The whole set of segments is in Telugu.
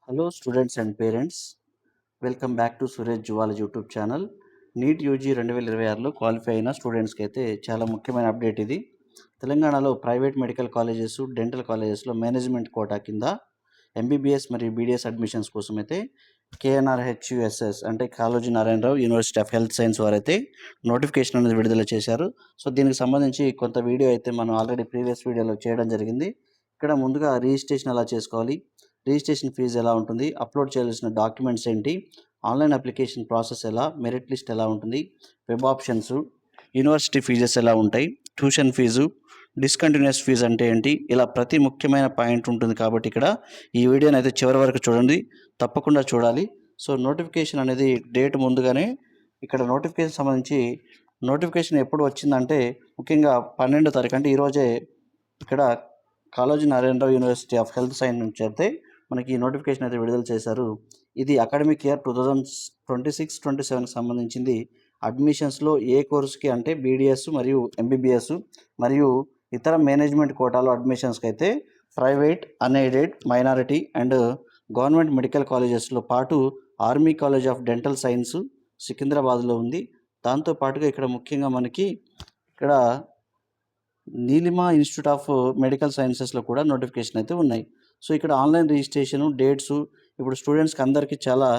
Hello, students and parents. Welcome back to Suresh zoology YouTube channel. NEET UG 2026లో క్వాలిఫై అయిన స్టూడెంట్స్కి అయితే చాలా ముఖ్యమైన అప్డేట్ ఇది. తెలంగాణలో ప్రైవేట్ మెడికల్ కాలేజెస్, డెంటల్ కాలేజెస్లో మేనేజ్మెంట్ కోటా కింద ఎంబీబీఎస్ మరియు బీడీఎస్ అడ్మిషన్స్ కోసం అయితే కేఎన్ఆర్హెచ్యుఎస్ఎస్ అంటే Kaloji Narayana Rao university of health science వారైతే నోటిఫికేషన్ అనేది విడుదల చేశారు. సో దీనికి సంబంధించి కొంత వీడియో అయితే మనం ఆల్రెడీ ప్రీవియస్ వీడియోలో చేయడం జరిగింది. ఇక్కడ ముందుగా రిజిస్ట్రేషన్ ఎలా చేసుకోవాలి, రిజిస్ట్రేషన్ ఫీజు ఎలా ఉంటుంది, అప్లోడ్ చేయాల్సిన డాక్యుమెంట్స్ ఏంటి, ఆన్లైన్ అప్లికేషన్ ప్రాసెస్ ఎలా, మెరిట్ లిస్ట్ ఎలా ఉంటుంది, వెబ్ ఆప్షన్స్, యూనివర్సిటీ ఫీజెస్ ఎలా ఉంటాయి, ట్యూషన్ ఫీజు, డిస్కంటిన్యూస్ ఫీజు అంటే ఏంటి, ఇలా ప్రతి ముఖ్యమైన పాయింట్ ఉంటుంది. కాబట్టి ఇక్కడ ఈ వీడియోని అయితే చివరి వరకు చూడండి, తప్పకుండా చూడాలి. సో నోటిఫికేషన్ అనేది డేట్ ముందుగానే ఇక్కడ నోటిఫికేషన్ సంబంధించి నోటిఫికేషన్ ఎప్పుడు వచ్చిందంటే ముఖ్యంగా 12వ తారీఖు అంటే ఈరోజే ఇక్కడ Kaloji Narayana Rao university of health science నుంచి అయితే మనకి ఈ నోటిఫికేషన్ అయితే విడుదల చేశారు. ఇది అకాడమిక్ ఇయర్ 2026-27కి సంబంధించింది. అడ్మిషన్స్లో ఏ కోర్సుకి అంటే బీడీఎస్ మరియు ఎంబీబీఎస్ మరియు ఇతర మేనేజ్మెంట్ కోటాలో అడ్మిషన్స్కి అయితే private, unaided, minority and government medical కాలేజెస్లో పాటు army college of dental science సికింద్రాబాద్లో ఉంది. దాంతోపాటుగా ఇక్కడ ముఖ్యంగా మనకి ఇక్కడ నీలిమా ఇన్స్టిట్యూట్ ఆఫ్ మెడికల్ సైన్సెస్లో కూడా నోటిఫికేషన్ అయితే ఉన్నాయి. సో ఇక్కడ ఆన్లైన్ రిజిస్ట్రేషను, డేట్స్ ఇప్పుడు స్టూడెంట్స్కి అందరికీ చాలా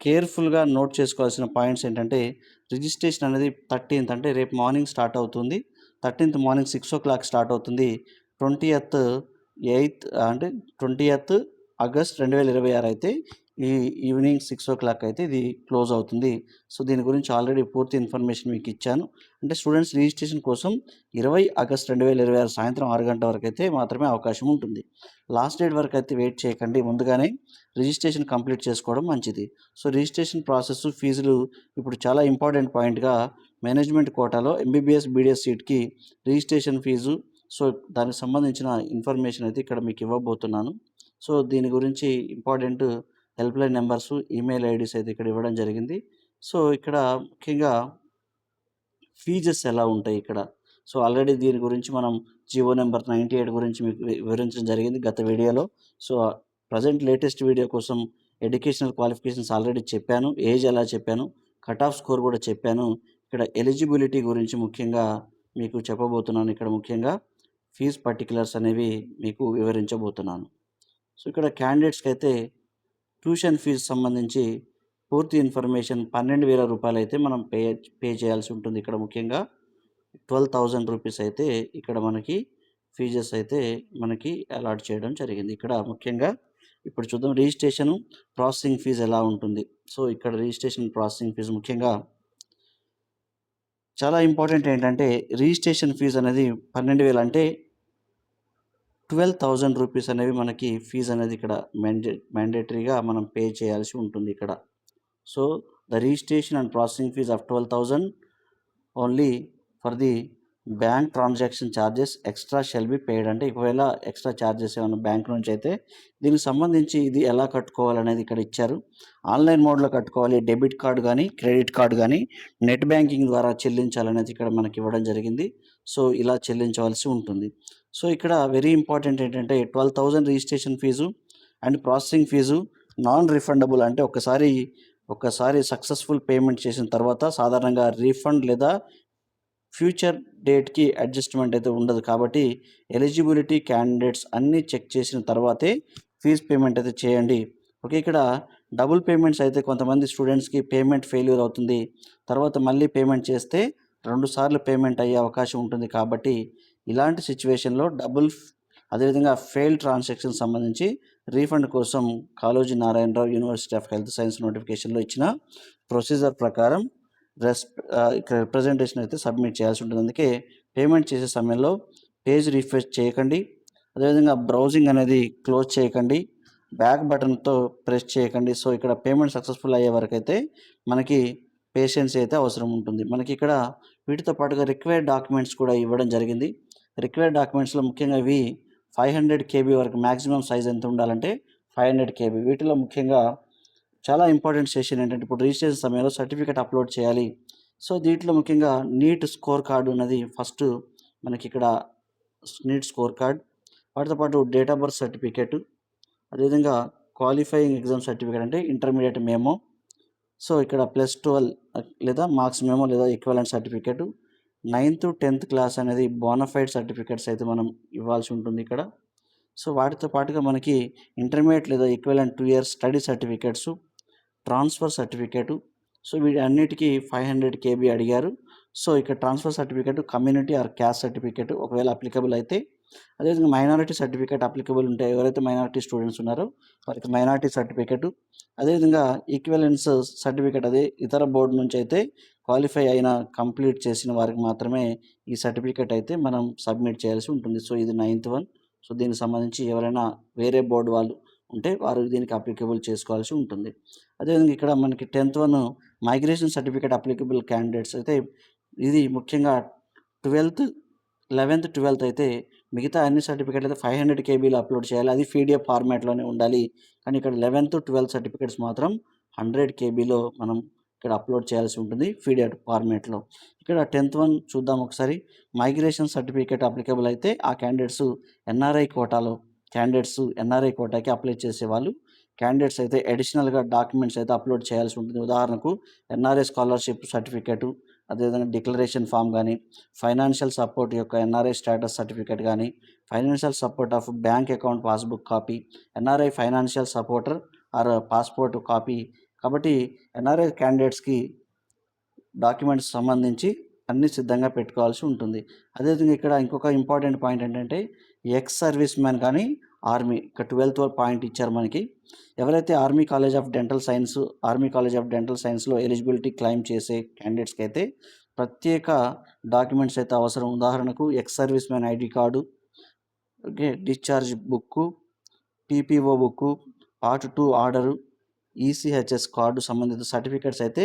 కేర్ఫుల్గా నోట్ చేసుకోవాల్సిన పాయింట్స్ ఏంటంటే రిజిస్ట్రేషన్ అనేది 13th అంటే రేపు మార్నింగ్ స్టార్ట్ అవుతుంది. 13th మార్నింగ్ 6 o'clock స్టార్ట్ అవుతుంది. 20th ఆగస్ట్ 2026 అయితే ఈ ఈవినింగ్ 6 o'clock అయితే ఇది క్లోజ్ అవుతుంది. సో దీని గురించి ఆల్రెడీ పూర్తి ఇన్ఫర్మేషన్ మీకు ఇచ్చాను. అంటే స్టూడెంట్స్ రిజిస్ట్రేషన్ కోసం 20 ఆగస్ట్ 2026 సాయంత్రం 6 గంటల వరకు అయితే మాత్రమే అవకాశం ఉంటుంది. లాస్ట్ డేట్ వరకు అయితే వెయిట్ చేయకండి, ముందుగానే రిజిస్ట్రేషన్ కంప్లీట్ చేసుకోవడం మంచిది. సో రిజిస్ట్రేషన్ ప్రాసెస్, ఫీజులు ఇప్పుడు చాలా ఇంపార్టెంట్ పాయింట్గా మేనేజ్మెంట్ కోటాలో ఎంబీబీఎస్, బీడీఎస్ సీట్కి రిజిస్ట్రేషన్ ఫీజు, సో దానికి సంబంధించిన ఇన్ఫర్మేషన్ అయితే ఇక్కడ మీకు ఇవ్వబోతున్నాను. సో దీని గురించి important helpline numbers, email IDs అయితే ఇక్కడ ఇవ్వడం జరిగింది. సో ఇక్కడ ముఖ్యంగా ఫీజెస్ ఎలా ఉంటాయి ఇక్కడ. సో ఆల్రెడీ దీని గురించి మనం జియో నెంబర్ 98 గురించి మీకు వివరించడం జరిగింది గత వీడియోలో. సో ప్రజెంట్ లేటెస్ట్ వీడియో కోసం ఎడ్యుకేషనల్ క్వాలిఫికేషన్స్ ఆల్రెడీ చెప్పాను, ఏజ్ ఎలా చెప్పాను, కట్ ఆఫ్ స్కోర్ కూడా చెప్పాను. ఇక్కడ ఎలిజిబిలిటీ గురించి ముఖ్యంగా మీకు చెప్పబోతున్నాను. ఇక్కడ ముఖ్యంగా ఫీజ్ పర్టికులర్స్ అనేవి మీకు వివరించబోతున్నాను. సో ఇక్కడ క్యాండిడేట్స్కి అయితే ట్యూషన్ ఫీజు సంబంధించి పూర్తి ఇన్ఫర్మేషన్ 12,000 రూపాయలు అయితే మనం పే చేయాల్సి ఉంటుంది. ఇక్కడ ముఖ్యంగా 12,000 రూపీస్ అయితే ఇక్కడ మనకి ఫీజెస్ అయితే మనకి అలాట్ చేయడం జరిగింది. ఇక్కడ ముఖ్యంగా ఇప్పుడు చూద్దాం రిజిస్ట్రేషన్ ప్రాసెసింగ్ ఫీజు ఎలా ఉంటుంది. సో ఇక్కడ రిజిస్ట్రేషన్ ప్రాసెసింగ్ ఫీజు ముఖ్యంగా చాలా ఇంపార్టెంట్ ఏంటంటే రిజిస్ట్రేషన్ ఫీజు అనేది 12,000 అంటే 12,000 రూపీస్ అనేవి మనకి ఫీజు అనేది ఇక్కడ మ్యాండేటరీగా మనం పే చేయాల్సి ఉంటుంది ఇక్కడ. So the registration and processing fee of 12,000 only for the bank transaction charges extra shall be paid. అంటే ఒకవేళ ఎక్స్ట్రా ఛార్జెస్ ఏమైనా బ్యాంక్ నుంచి అయితే దీనికి సంబంధించి ఇది ఎలా కట్టుకోవాలనేది ఇక్కడ ఇచ్చారు. ఆన్లైన్ మోడ్లో కట్టుకోవాలి, డెబిట్ కార్డు కానీ క్రెడిట్ కార్డు కానీ నెట్ బ్యాంకింగ్ ద్వారా చెల్లించాలనేది ఇక్కడ మనకి ఇవ్వడం జరిగింది. సో ఇలా చెల్లించవలసి ఉంటుంది. సో ఇక్కడ వెరీ ఇంపార్టెంట్ ఏంటంటే 12,000 registration fee and processing fee non refundable. అంటే ఒక్కసారి సక్సెస్ఫుల్ పేమెంట్ చేసిన తర్వాత సాధారణంగా రీఫండ్ లేదా ఫ్యూచర్ డేట్కి అడ్జస్ట్మెంట్ అయితే ఉండదు. కాబట్టి ఎలిజిబిలిటీ, క్యాండిడేట్స్ అన్నీ చెక్ చేసిన తర్వాతే ఫీజ్ పేమెంట్ అయితే చేయండి. ఓకే, ఇక్కడ డబుల్ పేమెంట్స్ అయితే కొంతమంది స్టూడెంట్స్కి పేమెంట్ ఫెయిల్యూర్ అవుతుంది, తర్వాత మళ్ళీ పేమెంట్ చేస్తే 2 సార్లు పేమెంట్ అయ్యే అవకాశం ఉంటుంది. కాబట్టి ఇలాంటి సిచ్యువేషన్లో అదేవిధంగా ఫెయిల్డ్ ట్రాన్సాక్షన్ సంబంధించి రీఫండ్ కోసం Kaloji Narayana Rao university of health science నోటిఫికేషన్లో ఇచ్చిన ప్రొసీజర్ ప్రకారం ఇక్కడ రిప్రజెంటేషన్ అయితే సబ్మిట్ చేయాల్సి ఉంటుంది. అందుకే పేమెంట్ చేసే సమయంలో పేజ్ రిఫ్రెష్ చేయకండి, అదేవిధంగా బ్రౌజింగ్ అనేది క్లోజ్ చేయకండి, బ్యాక్ బటన్తో ప్రెస్ చేయకండి. సో ఇక్కడ పేమెంట్ సక్సెస్ఫుల్ అయ్యే వరకు అయితే మనకి పేషెన్స్ అయితే అవసరం ఉంటుంది. మనకి ఇక్కడ వీటితో పాటుగా రిక్వైర్డ్ డాక్యుమెంట్స్ కూడా ఇవ్వడం జరిగింది. రిక్వైర్డ్ డాక్యుమెంట్స్లో ముఖ్యంగా ఇవి 500 KB వరకు మ్యాక్సిమం సైజ్ ఎంత ఉండాలంటే 500 KB. వీటిలో ముఖ్యంగా చాలా ఇంపార్టెంట్ సెషన్ ఏంటంటే ఇప్పుడు రిజిస్ట్రేషన్ సమయంలో సర్టిఫికేట్ అప్లోడ్ చేయాలి. సో దీంట్లో ముఖ్యంగా నీట్ స్కోర్ కార్డు ఉన్నది ఫస్ట్ మనకి ఇక్కడ నీట్ స్కోర్ కార్డ్, వాటితో పాటు డేట్ ఆఫ్ బర్త్ సర్టిఫికేట్, అదేవిధంగా క్వాలిఫైయింగ్ ఎగ్జామ్ సర్టిఫికేట్ అంటే ఇంటర్మీడియట్ మెమో. సో ఇక్కడ +12 లేదా మార్క్స్ మెమో లేదా equivalent certificate. 9th 10th class అనేది బోనఫైడ్ సర్టిఫికేట్స్ అయితే మనం ఇవ్వాల్సి ఉంటుంది ఇక్కడ. సో వాటితో పాటుగా మనకి ఇంటర్మీడియట్ లేదా equivalent 2 years study certificates, transfer certificate. So వీటన్నిటికీ 500 KB అడిగారు. సో ఇక్కడ transfer certificate community or caste certificate ఒకవేళ అప్లికబుల్ అయితే, అదేవిధంగా మైనారిటీ సర్టిఫికేట్ అప్లికబుల్ ఉంటే ఎవరైతే మైనారిటీ స్టూడెంట్స్ ఉన్నారో వారికి మైనారిటీ సర్టిఫికేటు, అదేవిధంగా ఈక్వివలెన్స్ సర్టిఫికేట్ అదే ఇతర బోర్డు నుంచి అయితే క్వాలిఫై అయిన కంప్లీట్ చేసిన వారికి మాత్రమే ఈ సర్టిఫికేట్ అయితే మనం సబ్మిట్ చేయాల్సి ఉంటుంది. సో ఇది 9th వన్. సో దీనికి సంబంధించి ఎవరైనా వేరే బోర్డు వాళ్ళు ఉంటే వారు దీనికి అప్లికబుల్ చేసుకోవాల్సి ఉంటుంది. అదేవిధంగా ఇక్కడ మనకి 10th one migration certificate applicable candidates అయితే ఇది ముఖ్యంగా 12th 11th 12th అయితే మిగతా అన్ని సర్టిఫికేట్లు అయితే 500 KBలో అప్లోడ్ చేయాలి. అది PDF ఫార్మాట్లోనే ఉండాలి. కానీ ఇక్కడ 11th 12th సర్టిఫికేట్స్ మాత్రం 100 KBలో మనం ఇక్కడ అప్లోడ్ చేయాల్సి ఉంటుంది PDF ఫార్మాట్లో. ఇక్కడ 10th వన్ చూద్దాం ఒకసారి. మైగ్రేషన్ సర్టిఫికేట్ అప్లికబుల్ అయితే ఆ క్యాండిడేట్స్ ఎన్ఆర్ఐ కోటాకి అప్లై చేసేవాళ్ళు క్యాండిడేట్స్ అయితే అడిషనల్గా డాక్యుమెంట్స్ అయితే అప్లోడ్ చేయాల్సి ఉంటుంది. ఉదాహరణకు ఎన్ఆర్ఐ స్కాలర్షిప్ సర్టిఫికేటు, అదేవిధంగా డిక్లరేషన్ ఫామ్ కానీ, ఫైనాన్షియల్ సపోర్ట్ యొక్క ఎన్ఆర్ఐ స్టేటస్ సర్టిఫికేట్ కానీ, financial support of bank account passbook copy, NRI financial supporter are passport copy. కాబట్టి ఎన్ఆర్ఐ క్యాండిడేట్స్కి డాక్యుమెంట్స్ సంబంధించి అన్నీ సిద్ధంగా పెట్టుకోవాల్సి ఉంటుంది. అదేవిధంగా ఇక్కడ ఇంకొక ఇంపార్టెంట్ పాయింట్ ఏంటంటే ఎక్స్ సర్వీస్ మ్యాన్ కానీ ఆర్మీ ఇక్కడ 12th పాయింట్ ఇచ్చారు మనకి. ఎవరైతే ఆర్మీ కాలేజ్ ఆఫ్ డెంటల్ సైన్స్లో ఎలిజిబిలిటీ క్లెయిమ్ చేసే క్యాండిడేట్స్కి అయితే ప్రత్యేక డాక్యుమెంట్స్ అయితే అవసరం. ఉదాహరణకు ex service man ID card, okay, discharge book, PPO book, part 2 order, ECHS card సంబంధిత సర్టిఫికేట్స్ అయితే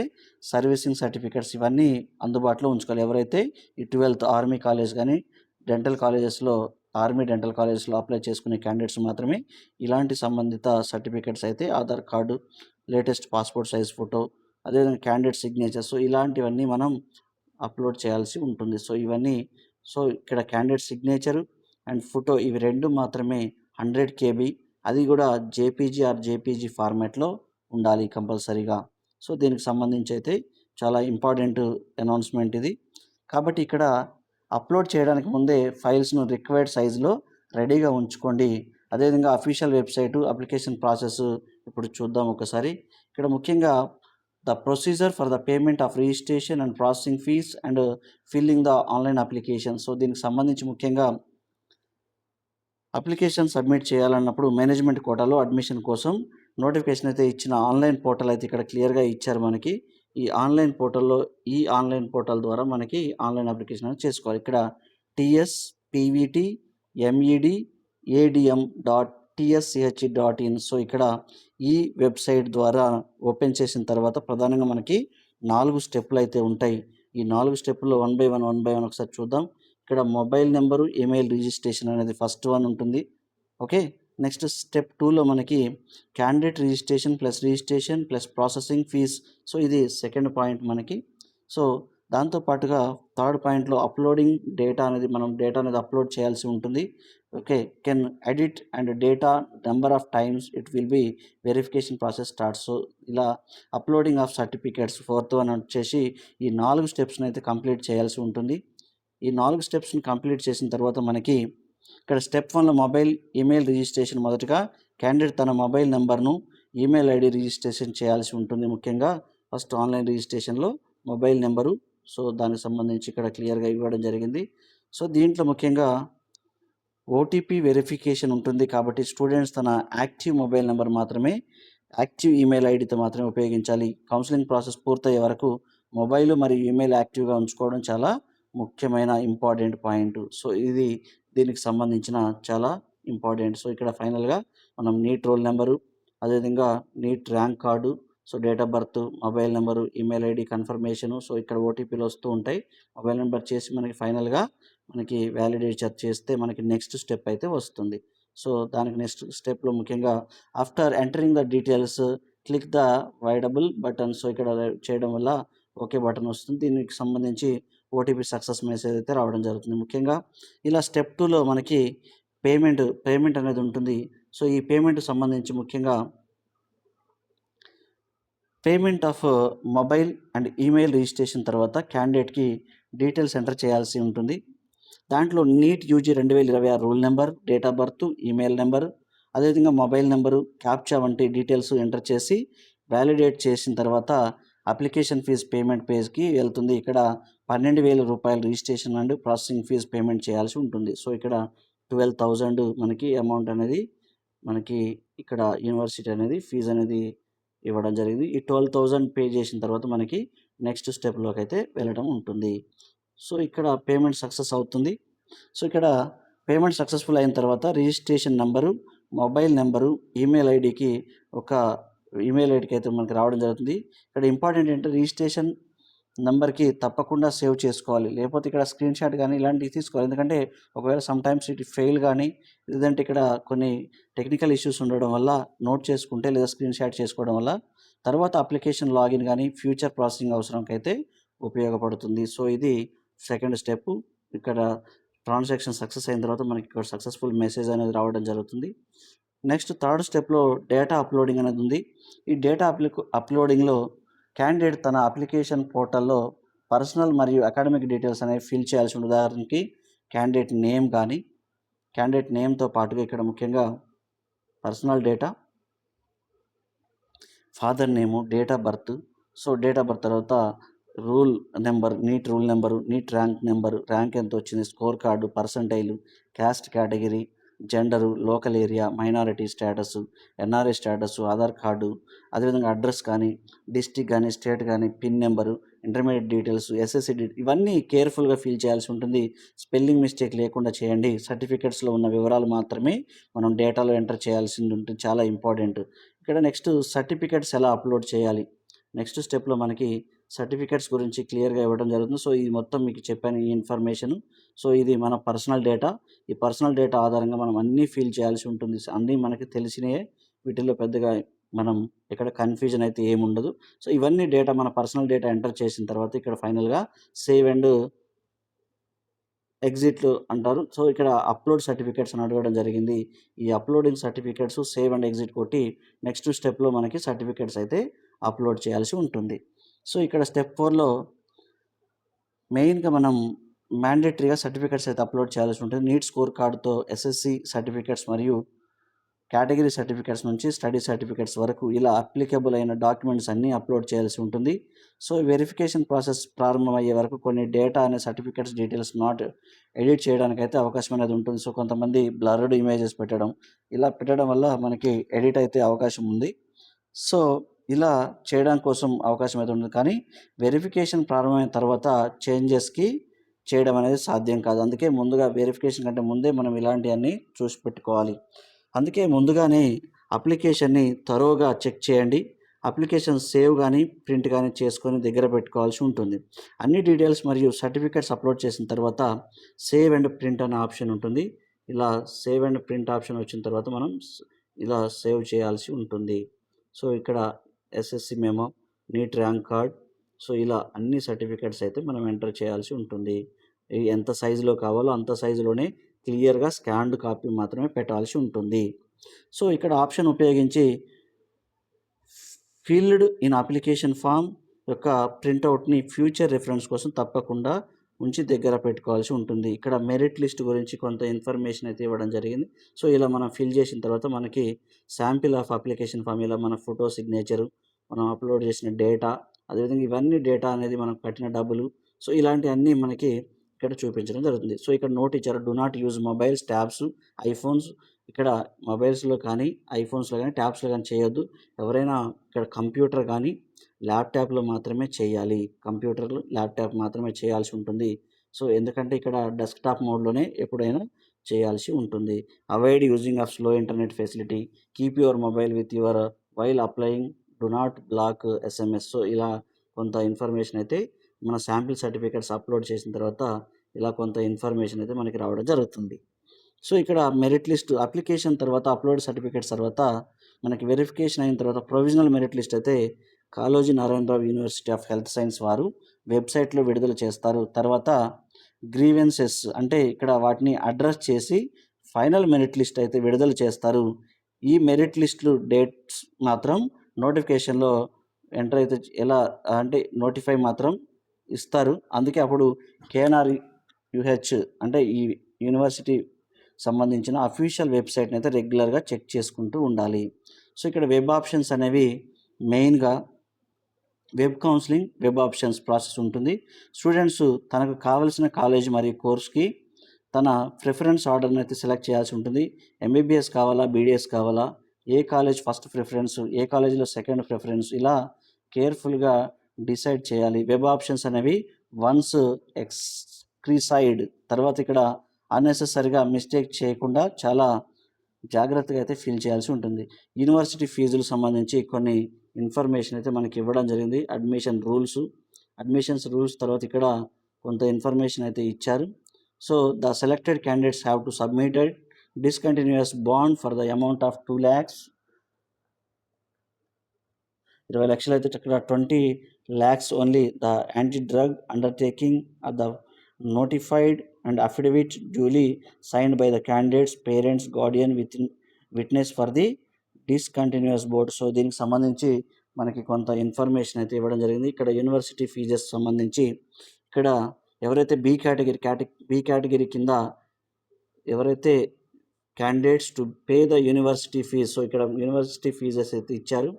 సర్వీసింగ్ సర్టిఫికేట్స్ ఇవన్నీ అందుబాటులో ఉంచుకోవాలి. ఎవరైతే ఈ 12th ఆర్మీ కాలేజ్ కానీ ఆర్మీ డెంటల్ కాలేజెస్లో అప్లై చేసుకునే క్యాండిడేట్స్ మాత్రమే ఇలాంటి సంబంధిత సర్టిఫికేట్స్ అయితే Aadhaar card, latest passport size photo, అదేవిధంగా క్యాండిడేట్ సిగ్నేచర్, సో ఇలాంటివన్నీ మనం అప్లోడ్ చేయాల్సి ఉంటుంది. సో ఇక్కడ క్యాండిడేట్ సిగ్నేచరు అండ్ ఫోటో ఇవి రెండు మాత్రమే 100 KB, అది కూడా JPG ఫార్మాట్లో ఉండాలి కంపల్సరీగా. సో దీనికి సంబంధించి అయితే చాలా ఇంపార్టెంట్ అనౌన్స్మెంట్ ఇది. కాబట్టి ఇక్కడ అప్లోడ్ చేయడానికి ముందే ఫైల్స్ను రిక్వైర్డ్ సైజులో రెడీగా ఉంచుకోండి. అదేవిధంగా అఫీషియల్ వెబ్సైటు అప్లికేషన్ ప్రాసెస్ ఇప్పుడు చూద్దాం ఒకసారి. ఇక్కడ ముఖ్యంగా the procedure for the payment of registration and processing fees and filling the online application. So దీనికి సంబంధించి ముఖ్యంగా అప్లికేషన్ సబ్మిట్ చేయాలన్నప్పుడు మేనేజ్మెంట్ కోటాలో అడ్మిషన్ కోసం నోటిఫికేషన్ అయితే ఇచ్చిన ఆన్లైన్ పోర్టల్ అయితే ఇక్కడ క్లియర్గా ఇచ్చారు మనకి. ఈ ఆన్లైన్ పోర్టల్ ద్వారా మనకి ఆన్లైన్ అప్లికేషన్ అనేది చేసుకోవాలి. ఇక్కడ TSPVT.MED.ADM.TSCH.in. సో ఇక్కడ ఈ వెబ్సైట్ ద్వారా ఓపెన్ చేసిన తర్వాత ప్రధానంగా మనకి 4 స్టెప్పులు అయితే ఉంటాయి. ఈ 4 స్టెప్పుల్లో వన్ బై వన్ ఒకసారి చూద్దాం. ఇక్కడ మొబైల్ నెంబరు, ఈమెయిల్ రిజిస్ట్రేషన్ అనేది ఫస్ట్ వన్ ఉంటుంది. ఓకే, నెక్స్ట్ స్టెప్ 2లో మనకి candidate registration plus processing fee. So ఇది సెకండ్ పాయింట్ మనకి. సో దాంతోపాటుగా థర్డ్ పాయింట్లో అప్లోడింగ్ డేటా అనేది అప్లోడ్ చేయాల్సి ఉంటుంది. Okay, can edit and data number of times it will be verification process start. So ఇలా uploading of certificates fourth one వచ్చేసి ఈ 4 స్టెప్స్ని అయితే కంప్లీట్ చేయాల్సి ఉంటుంది. ఈ 4 స్టెప్స్ని కంప్లీట్ చేసిన తర్వాత మనకి ఇక్కడ స్టెప్ 1లో మొబైల్ ఈమెయిల్ రిజిస్ట్రేషన్. మొదటగా క్యాండిడేట్ తన మొబైల్ నెంబర్ను ఈమెయిల్ ఐడి రిజిస్ట్రేషన్ చేయాల్సి ఉంటుంది. ముఖ్యంగా ఫస్ట్ ఆన్లైన్ రిజిస్ట్రేషన్లో మొబైల్ నెంబరు, సో దానికి సంబంధించి ఇక్కడ క్లియర్గా ఇవ్వడం జరిగింది. సో దీంట్లో ముఖ్యంగా OTP వెరిఫికేషన్ ఉంటుంది. కాబట్టి స్టూడెంట్స్ తన యాక్టివ్ మొబైల్ నెంబర్ మాత్రమే, యాక్టివ్ ఈమెయిల్ ఐడితో మాత్రమే ఉపయోగించాలి. కౌన్సిలింగ్ ప్రాసెస్ పూర్తయ్యే వరకు మొబైల్ మరియు ఈమెయిల్ యాక్టివ్గా ఉంచుకోవడం చాలా ముఖ్యమైన ఇంపార్టెంట్ పాయింట్. సో ఇది దీనికి సంబంధించిన చాలా ఇంపార్టెంట్. సో ఇక్కడ ఫైనల్గా మనం నీట్ రోల్ నెంబరు, అదేవిధంగా NEET rank card, so date of birth, mobile number, email ID confirmation, so ఇక్కడ OTPలు వస్తూ ఉంటాయి. మొబైల్ నెంబర్ చేసి మనకి ఫైనల్గా మనకి వ్యాలిడేట్ చేస్తే మనకి నెక్స్ట్ స్టెప్ అయితే వస్తుంది. సో దానికి నెక్స్ట్ స్టెప్లో ముఖ్యంగా after entering the details click the వైడబుల్ బటన్. సో ఇక్కడ చేయడం వల్ల ఓకే బటన్ వస్తుంది. దీనికి సంబంధించి OTP సక్సెస్ మెసేజ్ అయితే రావడం జరుగుతుంది. ముఖ్యంగా ఇలా స్టెప్ 2లో మనకి పేమెంట్ అనేది ఉంటుంది. సో ఈ పేమెంట్ సంబంధించి ముఖ్యంగా payment of mobile and email registration తర్వాత క్యాండిడేట్కి డీటెయిల్స్ ఎంటర్ చేయాల్సి ఉంటుంది. దాంట్లో neat UG 2026 rule number, date of birth, email number, అదేవిధంగా మొబైల్ నెంబరు, క్యాప్చా వంటి డీటెయిల్స్ ఎంటర్ చేసి వ్యాలిడేట్ చేసిన తర్వాత అప్లికేషన్ ఫీజ్ పేమెంట్ పేజ్కి వెళ్తుంది. ఇక్కడ 12,000 రూపాయలు registration and processing fee payment చేయాల్సి ఉంటుంది. సో ఇక్కడ 12,000 మనకి అమౌంట్ అనేది మనకి ఇక్కడ యూనివర్సిటీ అనేది ఫీజు అనేది ఇవ్వడం జరిగింది. ఈ 12,000 పే చేసిన తర్వాత మనకి నెక్స్ట్ స్టెప్లోకి అయితే వెళ్ళడం ఉంటుంది. సో ఇక్కడ పేమెంట్ సక్సెస్ అవుతుంది. సో ఇక్కడ పేమెంట్ సక్సెస్ఫుల్ అయిన తర్వాత registration number, mobile number, email ఐడికి ఒక ఈమెయిల్ ఐడికి అయితే మనకి రావడం జరుగుతుంది. ఇక్కడ ఇంపార్టెంట్ ఏంటంటే రిజిస్ట్రేషన్ నెంబర్కి తప్పకుండా సేవ్ చేసుకోవాలి. లేకపోతే ఇక్కడ స్క్రీన్ షాట్ కానీ ఇలాంటివి తీసుకోవాలి. ఎందుకంటే ఒకవేళ సమ్‌టైమ్స్ ఇది ఫెయిల్ కానీ లేదంటే ఇక్కడ కొన్ని టెక్నికల్ ఇష్యూస్ ఉండడం వల్ల నోట్ చేసుకుంటే లేదా స్క్రీన్ షాట్ చేసుకోవడం వల్ల తర్వాత అప్లికేషన్ లాగిన్ కానీ ఫ్యూచర్ ప్రాసెసింగ్ అవసరంకైతే ఉపయోగపడుతుంది. సో ఇది సెకండ్ స్టెప్పు. ఇక్కడ ట్రాన్సాక్షన్ సక్సెస్ అయిన తర్వాత మనకి ఇక్కడ సక్సెస్ఫుల్ మెసేజ్ అనేది రావడం జరుగుతుంది. నెక్స్ట్ థర్డ్ స్టెప్లో డేటా అప్లోడింగ్ అనేది ఉంది. ఈ డేటా అప్లోడింగ్లో క్యాండిడేట్ తన అప్లికేషన్ పోర్టల్లో పర్సనల్ మరియు అకాడమిక్ డీటెయిల్స్ అనేవి ఫిల్ చేయాల్సి ఉంటుంది. ఉదాహరణకి క్యాండిడేట్ నేమ్ కానీ క్యాండిడేట్ నేమ్తో పాటుగా ఇక్కడ ముఖ్యంగా personal data, father name, date of birth. So date of birth తర్వాత rule number, NEET roll number, NEET rank number, rank ఎంత వచ్చింది, score card, percentile, caste category, gender, local area, minority status, NRI status, Aadhaar card, అదేవిధంగా అడ్రస్ కానీ, డిస్టిక్ కానీ, స్టేట్ కానీ, pin number, intermediate details, SSC ఇవన్నీ కేర్ఫుల్గా ఫిల్ చేయాల్సి ఉంటుంది. స్పెల్లింగ్ మిస్టేక్ లేకుండా చేయండి. సర్టిఫికెట్స్లో ఉన్న వివరాలు మాత్రమే మనం డేటాలో ఎంటర్ చేయాల్సి ఉంటుంది. చాలా ఇంపార్టెంట్. ఇక్కడ నెక్స్ట్ సర్టిఫికెట్స్ ఎలా అప్లోడ్ చేయాలి. నెక్స్ట్ స్టెప్లో మనకి సర్టిఫికెట్స్ గురించి క్లియర్గా ఇవ్వడం జరుగుతుంది. సో ఇది మొత్తం మీకు చెప్పాను ఈ ఇన్ఫర్మేషన్. సో ఇది మన పర్సనల్ డేటా. ఈ పర్సనల్ డేటా ఆధారంగా మనం అన్నీ ఫిల్ చేయాల్సి ఉంటుంది. అన్నీ మనకి తెలిసినయే. వీటిల్లో పెద్దగా మనం ఇక్కడ కన్ఫ్యూజన్ అయితే ఏముండదు. సో ఇవన్నీ డేటా మన పర్సనల్ డేటా ఎంటర్ చేసిన తర్వాత ఇక్కడ ఫైనల్గా సేవ్ అండ్ ఎగ్జిట్లు అంటారు. సో ఇక్కడ అప్లోడ్ సర్టిఫికేట్స్ అని అడగడం జరిగింది. ఈ uploading certificates save and exit కొట్టి నెక్స్ట్ స్టెప్లో మనకి సర్టిఫికేట్స్ అయితే అప్లోడ్ చేయాల్సి ఉంటుంది. సో ఇక్కడ స్టెప్ 4లో మెయిన్గా మనం మ్యాండేటరీగా సర్టిఫికేట్స్ అయితే అప్లోడ్ చేయాల్సి ఉంటుంది. నీట్ స్కోర్ కార్డుతో ఎస్ఎస్సి సర్టిఫికేట్స్ మరియు కేటగిరీ సర్టిఫికేట్స్ నుంచి స్టడీ సర్టిఫికేట్స్ వరకు ఇలా అప్లికబుల్ అయిన డాక్యుమెంట్స్ అన్నీ అప్లోడ్ చేయాల్సి ఉంటుంది. సో వెరిఫికేషన్ ప్రాసెస్ ప్రారంభమయ్యే వరకు కొన్ని డేటా అనే సర్టిఫికేట్స్ డీటెయిల్స్ నాట్ ఎడిట్ చేయడానికైతే అవకాశం అనేది ఉంటుంది. సో కొంతమంది బ్లర్డ్ ఇమేజెస్ పెట్టడం, ఇలా పెట్టడం వల్ల మనకి ఎడిట్ అయితే అవకాశం ఉంది. సో ఇలా చేయడం కోసం అవకాశం అయితే ఉంటుంది. కానీ వెరిఫికేషన్ ప్రారంభమైన తర్వాత చేంజెస్కి చేయడం అనేది సాధ్యం కాదు. అందుకే ముందుగా వెరిఫికేషన్ కంటే ముందే మనం ఇలాంటివన్నీ చూసి పెట్టుకోవాలి. అందుకే ముందుగానే అప్లికేషన్ని తరోగా చెక్ చేయండి. అప్లికేషన్ సేవ్ కానీ ప్రింట్ కానీ చేసుకొని దగ్గర పెట్టుకోవాల్సి ఉంటుంది. అన్ని డీటెయిల్స్ మరియు సర్టిఫికేట్స్ అప్లోడ్ చేసిన తర్వాత సేవ్ అండ్ ప్రింట్ అనే ఆప్షన్ ఉంటుంది. ఇలా సేవ్ అండ్ ప్రింట్ ఆప్షన్ వచ్చిన తర్వాత మనం ఇలా సేవ్ చేయాల్సి ఉంటుంది. సో ఇక్కడ SSC memo, NEET rank card, so ఇలా అన్ని సర్టిఫికేట్స్ అయితే మనం ఎంటర్ చేయాల్సి ఉంటుంది. ఎంత సైజులో కావాలో అంత సైజులోనే క్లియర్గా స్కాన్డ్ కాపీ మాత్రమే పెట్టాల్సి ఉంటుంది. సో ఇక్కడ ఆప్షన్ ఉపయోగించి ఫీల్డ్ ఇన్ అప్లికేషన్ ఫామ్ యొక్క ప్రింట్అవుట్ని ఫ్యూచర్ రిఫరెన్స్ కోసం తప్పకుండా ఉంచి దగ్గర పెట్టుకోవాల్సి ఉంటుంది. ఇక్కడ మెరిట్ లిస్ట్ గురించి కొంత ఇన్ఫర్మేషన్ అయితే ఇవ్వడం జరిగింది. సో ఇలా మనం ఫిల్ చేసిన తర్వాత మనకి శాంపిల్ ఆఫ్ అప్లికేషన్ ఫామ్, ఇలా మన ఫోటో సిగ్నేచరు, మనం అప్లోడ్ చేసిన డేటా, అదేవిధంగా ఇవన్నీ డేటా అనేది మనం కట్టిన డబ్బులు, సో ఇలాంటివన్నీ మనకి ఇక్కడ చూపించడం జరుగుతుంది. సో ఇక్కడ నోట్ ఇచ్చారు, do not use mobiles, tabs, iPhones. ఇక్కడ మొబైల్స్లో కానీ ఐఫోన్స్లో కానీ ట్యాబ్స్లో కానీ చేయొద్దు. ఎవరైనా ఇక్కడ కంప్యూటర్ కానీ ల్యాప్టాప్లో మాత్రమే చేయాలి. కంప్యూటర్లు, ల్యాప్టాప్ మాత్రమే చేయాల్సి ఉంటుంది. సో ఎందుకంటే ఇక్కడ డెస్క్టాప్ మోడ్లోనే ఎప్పుడైనా చేయాల్సి ఉంటుంది. Avoid using of slow internet facility, keep your mobile with your while applying, do not block SMS. So ఇలా కొంత ఇన్ఫర్మేషన్ అయితే మన శాంపిల్ సర్టిఫికేట్స్ అప్లోడ్ చేసిన తర్వాత ఇలా కొంత ఇన్ఫర్మేషన్ అయితే మనకి రావడం జరుగుతుంది. సో ఇక్కడ మెరిట్ లిస్ట్ అప్లికేషన్ తర్వాత అప్లోడ్ సర్టిఫికేట్స్ తర్వాత మనకి వెరిఫికేషన్ అయిన తర్వాత ప్రొవిజనల్ మెరిట్ లిస్ట్ అయితే Kaloji Narayana Rao university of health science వారు వెబ్సైట్లో విడుదల చేస్తారు. తర్వాత గ్రీవెన్సెస్ అంటే ఇక్కడ వాటిని అడ్రస్ చేసి ఫైనల్ మెరిట్ లిస్ట్ అయితే విడుదల చేస్తారు. ఈ మెరిట్ లిస్టులు డేట్స్ మాత్రం నోటిఫికేషన్లో ఎంటర్ అయితే ఎలా అంటే నోటిఫై మాత్రం ఇస్తారు. అందుకే అప్పుడు కేఎన్ఆర్ యూహెచ్ అంటే ఈ యూనివర్సిటీ సంబంధించిన అఫీషియల్ వెబ్సైట్ని అయితే రెగ్యులర్గా చెక్ చేసుకుంటూ ఉండాలి. సో ఇక్కడ వెబ్ ఆప్షన్స్ అనేవి మెయిన్గా web counselling, web options process ఉంటుంది. స్టూడెంట్స్ తనకు కావలసిన కాలేజ్ మరియు కోర్స్కి తన ప్రిఫరెన్స్ ఆర్డర్ని అయితే సెలెక్ట్ చేయాల్సి ఉంటుంది. ఎంబీబీఎస్ కావాలా, బీడీఎస్ కావాలా, ఏ కాలేజ్ ఫస్ట్ ప్రిఫరెన్స్, ఏ కాలేజీలో సెకండ్ ప్రిఫరెన్స్, ఇలా కేర్ఫుల్గా డిసైడ్ చేయాలి. వెబ్ ఆప్షన్స్ అనేవి వన్స్ ఎక్స్క్రీసైడ్ తర్వాత ఇక్కడ అన్నెసెసరీగా మిస్టేక్ చేయకుండా చాలా జాగ్రత్తగా అయితే ఫిల్ చేయాల్సి ఉంటుంది. యూనివర్సిటీ ఫీజులు సంబంధించి కొన్ని ఇన్ఫర్మేషన్ అయితే మనకి ఇవ్వడం జరిగింది. అడ్మిషన్స్ రూల్స్ తర్వాత ఇక్కడ కొంత ఇన్ఫర్మేషన్ అయితే ఇచ్చారు. So the selected candidates have to submitted discontinuous bond for the amount of 2 lakhs. 20 లక్షలు అయితే ఇక్కడ 20 lakhs only the anti drug undertaking or the notified and affidavit duly signed by the candidates parents guardian witness for the discontinuous board. So దీనికి సంబంధించి మనకి కొంత ఇన్ఫర్మేషన్ అయితే ఇవ్వడం జరిగింది. ఇక్కడ యూనివర్సిటీ ఫీజెస్ సంబంధించి ఇక్కడ ఎవరైతే బి కేటగిరీ కింద ఎవరైతే candidates to pay the university fee, so ఇక్కడ యూనివర్సిటీ ఫీజెస్ అయితే ఇచ్చారు.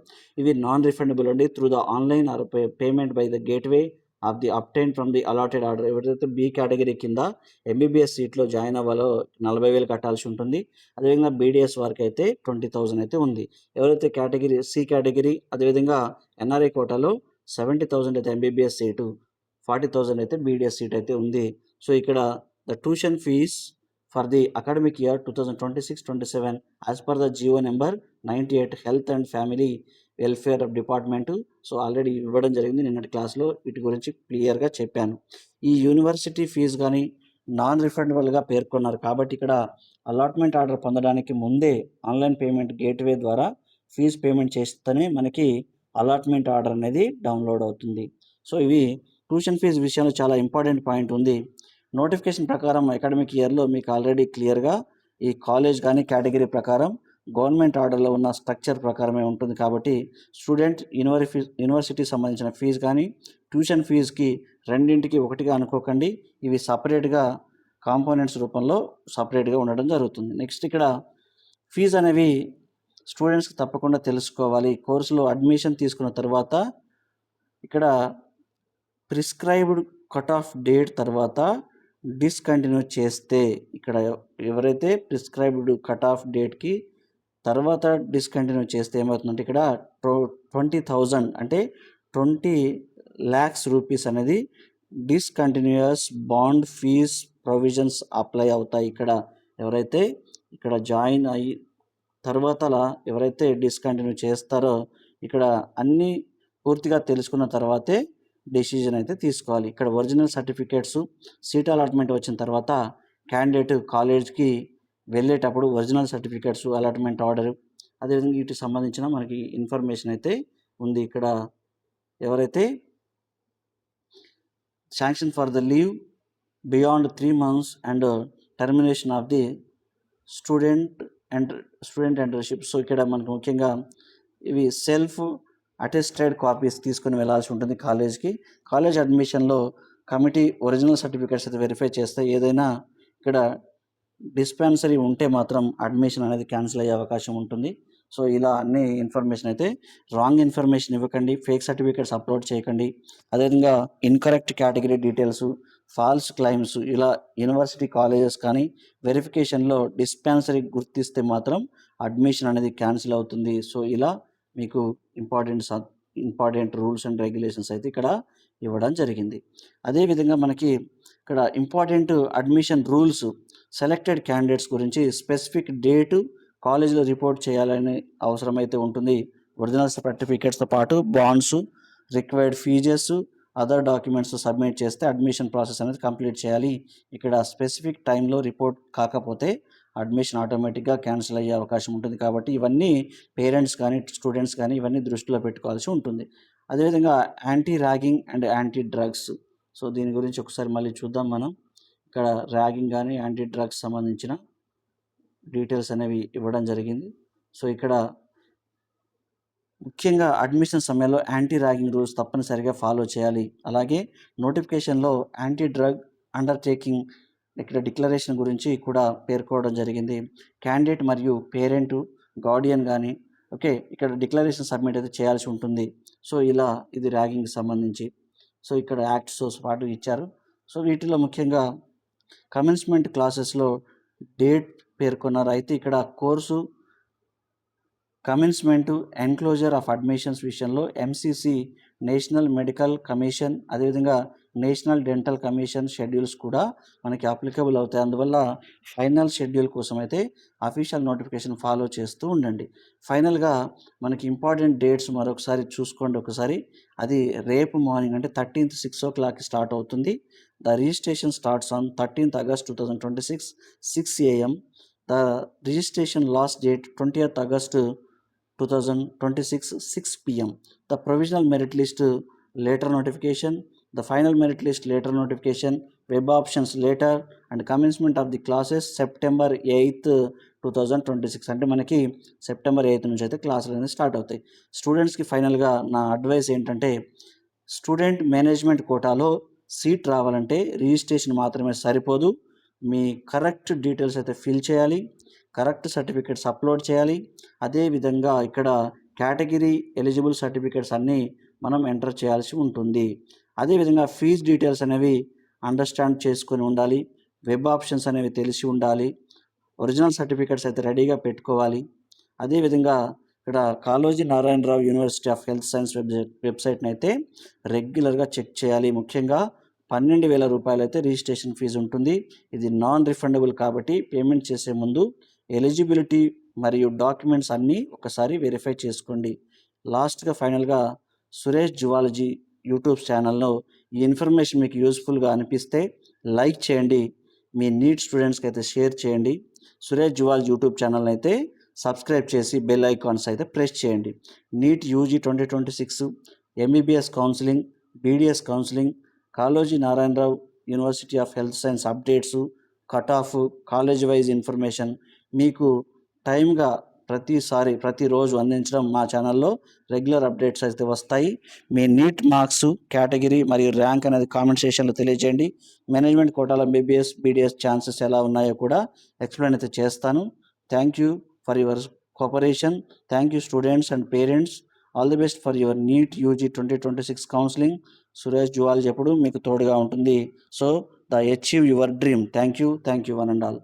ఇవి నాన్ రిఫండబుల్ అండి through the online or payment by the gateway of the obtain from the allotted order. ఎవరైతే బి కేటగిరీ కింద ఎంబీబీఎస్ సీట్లో జాయిన్ అవ్వాలో 40,000 కట్టాల్సి ఉంటుంది. అదేవిధంగా బీడీఎస్ వారికి అయితే 20,000 అయితే ఉంది. ఎవరైతే సి కేటగిరీ అదేవిధంగా ఎన్ఆర్ఐ కోటాలో 70,000 అయితే ఎంబీబీఎస్ సీటు, 40,000 అయితే బీడీఎస్ సీట్ అయితే ఉంది. సో ఇక్కడ the tuition fee for the academic year 2026-27 as per the GO number 98 health and family welfare department. So already ఇవ్వడం జరిగింది నిన్నటి క్లాస్లో, వీటి గురించి క్లియర్గా చెప్పాను. ఈ యూనివర్సిటీ ఫీజు కానీ నాన్ రిఫండబుల్గా పేర్కొన్నారు కాబట్టి ఇక్కడ అలాట్మెంట్ ఆర్డర్ పొందడానికి ముందే ఆన్లైన్ పేమెంట్ గేట్వే ద్వారా ఫీజు పేమెంట్ చేస్తేనే మనకి అలాట్మెంట్ ఆర్డర్ అనేది డౌన్లోడ్ అవుతుంది. సో ఇవి ట్యూషన్ ఫీజు విషయంలో చాలా ఇంపార్టెంట్ పాయింట్ ఉంది. నోటిఫికేషన్ ప్రకారం అకాడమిక్ ఇయర్లో మీకు ఆల్రెడీ క్లియర్గా ఈ కాలేజ్ కానీ కేటగిరీ ప్రకారం గవర్నమెంట్ ఆర్డర్లో ఉన్న స్ట్రక్చర్ ప్రకారమే ఉంటుంది కాబట్టి స్టూడెంట్ యూనివర్సిటీ సంబంధించిన ఫీజు కానీ ట్యూషన్ ఫీజుకి రెండింటికి ఒకటిగా అనుకోకండి. ఇవి సపరేట్గా కాంపోనెంట్స్ రూపంలో సపరేట్గా ఉండడం జరుగుతుంది. నెక్స్ట్ ఇక్కడ ఫీజు అనేవి స్టూడెంట్స్కి తప్పకుండా తెలుసుకోవాలి. కోర్సులో అడ్మిషన్ తీసుకున్న తర్వాత ఇక్కడ ప్రిస్క్రైబ్డ్ కట్ ఆఫ్ డేట్ తర్వాత డిస్కంటిన్యూ చేస్తే ఇక్కడ ఎవరైతే ప్రిస్క్రైబ్డ్ కట్ ఆఫ్ డేట్కి తర్వాత డిస్కంటిన్యూ చేస్తే ఏమవుతుందంటే ఇక్కడ 20,000 అంటే 20 lakhs రూపీస్ అనేది డిస్కంటిన్యూయస్ బాండ్ ఫీజ్ ప్రొవిజన్స్ అప్లై అవుతాయి. ఎవరైతే ఇక్కడ జాయిన్ అయ్యి తర్వాత ఎవరైతే డిస్కంటిన్యూ చేస్తారో ఇక్కడ అన్నీ పూర్తిగా తెలుసుకున్న తర్వాతే డెసిజన్ అయితే తీసుకోవాలి. ఇక్కడ ఒరిజినల్ సర్టిఫికేట్స్ సీట్ అలాట్మెంట్ వచ్చిన తర్వాత క్యాండిడేట్ కాలేజ్కి వెళ్ళేటప్పుడు ఒరిజినల్ సర్టిఫికేట్స్ అలాట్మెంట్ ఆర్డర్ అదేవిధంగా వీటికి సంబంధించిన మనకి ఇన్ఫర్మేషన్ అయితే ఉంది. ఇక్కడ ఎవరైతే sanction for the leave beyond 3 months and termination of the student internship. So ఇక్కడ మనకు ముఖ్యంగా ఇవి సెల్ఫ్ అటెస్టెడ్ కాపీస్ తీసుకొని వెళ్ళాల్సి ఉంటుంది కాలేజ్కి. కాలేజ్ అడ్మిషన్లో కమిటీ ఒరిజినల్ సర్టిఫికేట్స్ అయితే వెరిఫై చేస్తే ఏదైనా ఇక్కడ డిస్పెన్సరీ ఉంటే మాత్రం అడ్మిషన్ అనేది క్యాన్సిల్ అయ్యే అవకాశం ఉంటుంది. సో ఇలా అన్ని ఇన్ఫర్మేషన్ అయితే రాంగ్ ఇన్ఫర్మేషన్ ఇవ్వకండి, ఫేక్ సర్టిఫికేట్స్ అప్లోడ్ చేయకండి. అదేవిధంగా incorrect category details, false claims ఇలా యూనివర్సిటీ కాలేజెస్ కానీ వెరిఫికేషన్లో డిస్పెన్సరీ గుర్తిస్తే మాత్రం అడ్మిషన్ అనేది క్యాన్సిల్ అవుతుంది. సో ఇలా మీకు ఇంపార్టెంట్ రూల్స్ అండ్ రెగ్యులేషన్స్ అయితే ఇక్కడ ఇవ్వడం జరిగింది. అదేవిధంగా మనకి ఇక్కడ important admission rules selected candidates గురించి స్పెసిఫిక్ డేటు కాలేజీలో రిపోర్ట్ చేయాలని అవసరం అయితే ఉంటుంది. ఒరిజినల్ సర్టిఫికేట్స్తో పాటు bonds, required fees, other documents submit చేస్తే అడ్మిషన్ ప్రాసెస్ అనేది కంప్లీట్ చేయాలి. ఇక్కడ స్పెసిఫిక్ టైంలో రిపోర్ట్ కాకపోతే అడ్మిషన్ ఆటోమేటిక్గా క్యాన్సిల్ అయ్యే అవకాశం ఉంటుంది. కాబట్టి ఇవన్నీ పేరెంట్స్ కానీ స్టూడెంట్స్ కానీ ఇవన్నీ దృష్టిలో పెట్టుకోవాల్సి ఉంటుంది. అదేవిధంగా anti ragging and anti drugs. So దీని గురించి ఒకసారి మళ్ళీ చూద్దాం మనం. ఇక్కడ ర్యాగింగ్ కానీ యాంటీ డ్రగ్స్ సంబంధించిన డీటెయిల్స్ అనేవి ఇవ్వడం జరిగింది. సో ఇక్కడ ముఖ్యంగా అడ్మిషన్ సమయంలో యాంటీ ర్యాగింగ్ రూల్స్ తప్పనిసరిగా ఫాలో చేయాలి. అలాగే నోటిఫికేషన్‌లో యాంటీ డ్రగ్ అండర్‌టేకింగ్ ఇక్కడ డిక్లరేషన్ గురించి కూడా పేర్కోవడం జరిగింది. క్యాండిడేట్ మరియు పేరెంటు, గార్డియన్ గాని ఓకే. ఇక్కడ డిక్లరేషన్ సబ్మిట్ అయితే చేయాల్సి ఉంటుంది. సో, ఇలా ఇది ర్యాగింగ్‌కి సంబంధించి. సో, ఇక్కడ యాక్ట్స్‌తో పాటు ఇచ్చారు. సో, వీటిలో ముఖ్యంగా కమెన్స్‌మెంట్ క్లాసెస్‌లో డేట్ పేర్కొన్నారు. అయితే ఇక్కడ కోర్సు కమెన్స్‌మెంటు, ఎన్‌క్లోజర్ ఆఫ్ అడ్మిషన్స్ విషయంలో ఎంసీసీ, నేషనల్ మెడికల్ కమిషన్, అదేవిధంగా నేషనల్ డెంటల్ కమిషన్ షెడ్యూల్స్ కూడా మనకి అప్లికబుల్ అవుతాయి. అందువల్ల ఫైనల్ షెడ్యూల్ కోసం అయితే అఫీషియల్ నోటిఫికేషన్ ఫాలో చేస్తూ ఉండండి. ఫైనల్‌గా మనకి ఇంపార్టెంట్ డేట్స్ మరొకసారి చూసుకోండి ఒకసారి. అది రేపు మార్నింగ్ అంటే 13th 6:00కి స్టార్ట్ అవుతుంది. The registration starts on 13th August 2026, 6 AM. The registration last date 20th August 2026, 6 PM. The provisional merit list later notification, the final merit list later notification, web options later, and commencement of the classes September 8th 2026. అంటే మనకి సెప్టెంబర్ 8 నుంచి అయితే క్లాసులు అనేది స్టార్ట్ అవుతాయి. స్టూడెంట్స్కి ఫైనల్గా నా అడ్వైస్ ఏంటంటే స్టూడెంట్ మేనేజ్మెంట్ కోటాలో సీట్ రావాలంటే రిజిస్ట్రేషన్ మాత్రమే సరిపోదు. మీ కరెక్ట్ డీటెయిల్స్ అయితే ఫిల్ చేయాలి, కరెక్ట్ సర్టిఫికేట్స్ అప్లోడ్ చేయాలి. అదేవిధంగా ఇక్కడ కేటగిరీ ఎలిజిబుల్ సర్టిఫికేట్స్ అన్నీ మనం ఎంటర్ చేయాల్సి ఉంటుంది. అదేవిధంగా ఫీజ్ డీటెయిల్స్ అనేవి అండర్స్టాండ్ చేసుకొని ఉండాలి. వెబ్ ఆప్షన్స్ అనేవి తెలిసి ఉండాలి. ఒరిజినల్ సర్టిఫికేట్స్ అయితే రెడీగా పెట్టుకోవాలి. అదేవిధంగా ఇక్కడ Kaloji Narayana Rao university of health science వెబ్సైట్ని అయితే రెగ్యులర్గా చెక్ చేయాలి. ముఖ్యంగా 12,000 రూపాయలు అయితే రిజిస్ట్రేషన్ ఫీజు ఉంటుంది. ఇది నాన్ రిఫండబుల్ కాబట్టి పేమెంట్ చేసే ముందు ఎలిజిబిలిటీ మరియు డాక్యుమెంట్స్ అన్నీ ఒకసారి వెరిఫై చేసుకోండి. లాస్ట్గా ఫైనల్గా సురేష్ జువాలజీ యూట్యూబ్ ఛానల్‌లో ఈ ఇన్ఫర్మేషన్ మీకు యూస్ఫుల్గా అనిపిస్తే లైక్ చేయండి. మీ నీట్ స్టూడెంట్స్కి అయితే షేర్ చేయండి. సురేష్ జువాలజీ యూట్యూబ్ ఛానల్ని అయితే సబ్స్క్రైబ్ చేసి బెల్ ఐకాన్స్ అయితే ప్రెస్ చేయండి. NEET UG 2026, MBBS counselling, BDS counselling, Kaloji Narayana Rao university of health science updates, cut off, college wise information మీకు టైమ్గా ప్రతిరోజు అందించడం మా ఛానల్లో రెగ్యులర్ అప్డేట్స్ అయితే వస్తాయి. మీ నీట్ మార్క్స్, కేటగిరీ మరియు ర్యాంక్ అనేది కామెంట్ సెక్షన్లో తెలియజేయండి. మేనేజ్మెంట్ కోటాలో ఎంబీబీఎస్, బీడీఎస్ ఛాన్సెస్ ఎలా ఉన్నాయో కూడా ఎక్స్ప్లెయిన్ అయితే చేస్తాను. Thank you for your cooperation. Thank you students and parents. All the best for your neat UG 2026 counselling. Suresh zoology ఎప్పుడు మీకు తోడుగా ఉంటుంది. So the achieve your dream. Thank you one and all.